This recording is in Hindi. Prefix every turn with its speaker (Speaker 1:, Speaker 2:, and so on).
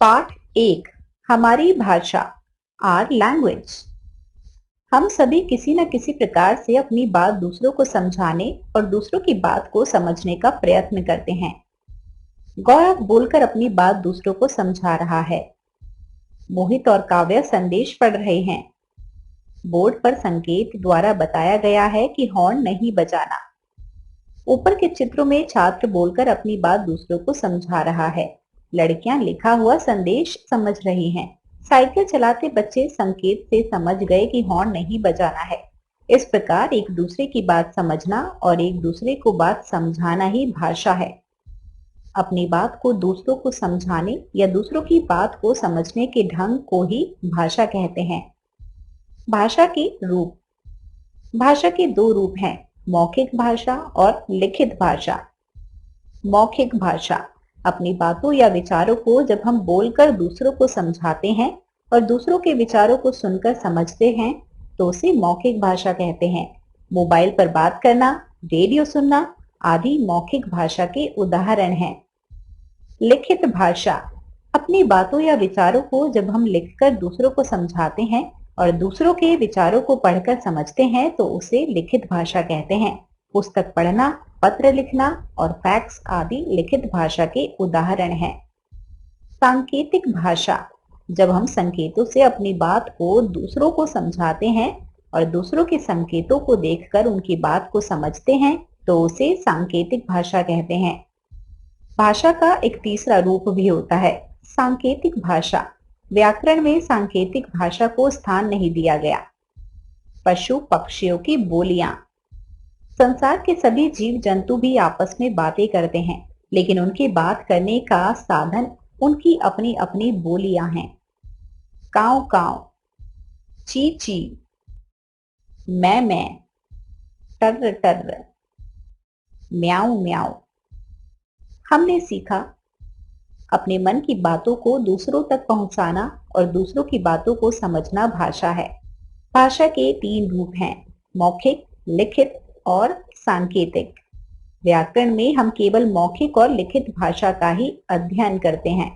Speaker 1: पाठ एक, हमारी भाषा, आर लैंग्वेज। हम सभी किसी न किसी प्रकार से अपनी बात दूसरों को समझाने और दूसरों की बात को समझने का प्रयत्न करते हैं। गौरव बोलकर अपनी बात दूसरों को समझा रहा है। मोहित और काव्य संदेश पढ़ रहे हैं। बोर्ड पर संकेत द्वारा बताया गया है कि हॉर्न नहीं बजाना। ऊपर के चित्रों में छात्र बोलकर अपनी बात दूसरों को समझा रहा है। लड़कियां लिखा हुआ संदेश समझ रही हैं। साइकिल चलाते बच्चे संकेत से समझ गए कि हॉर्न नहीं बजाना है। इस प्रकार एक दूसरे की बात समझना और एक दूसरे को बात समझाना ही भाषा है। अपनी बात को दूसरों को समझाने या दूसरों की बात को समझने के ढंग को ही भाषा कहते हैं। भाषा के रूप। भाषा के दो रूप हैं, मौखिक भाषा और लिखित भाषा। मौखिक भाषा अपनी बातों या विचारों को जब हम बोलकर दूसरों को समझाते हैं और दूसरों के विचारों को सुनकर समझते हैं तो उसे मौखिक भाषा कहते हैं। मोबाइल पर बात करना, रेडियो सुनना आदि मौखिक भाषा के उदाहरण हैं। लिखित भाषा अपनी बातों या विचारों को जब हम लिखकर दूसरों को समझाते हैं और दूसरों के विचारों को पढ़कर समझते हैं तो उसे लिखित भाषा कहते हैं। पुस्तक पढ़ना, पत्र लिखना और फैक्स आदि लिखित भाषा के उदाहरण हैं। सांकेतिक भाषा जब हम संकेतों से अपनी बात को दूसरों को समझाते हैं और दूसरों के संकेतों को देखकर उनकी बात को समझते हैं तो उसे सांकेतिक भाषा कहते हैं। भाषा का एक तीसरा रूप भी होता है, सांकेतिक भाषा। व्याकरण में सांकेतिक भाषा को स्थान नहीं दिया गया। पशु पक्षियों की बोलियां। संसार के सभी जीव जंतु भी आपस में बातें करते हैं, लेकिन उनकी बात करने का साधन उनकी अपनी अपनी बोलियां हैं। काव काव, ची ची, मैं, टर्र टर्र, म्याऊ म्याऊ। हमने सीखा अपने मन की बातों को दूसरों तक पहुंचाना और दूसरों की बातों को समझना भाषा है। भाषा के तीन रूप हैं, मौखिक, लिखित और सांकेतिक। व्याकरण में हम केवल मौखिक और लिखित भाषा का ही अध्ययन करते हैं।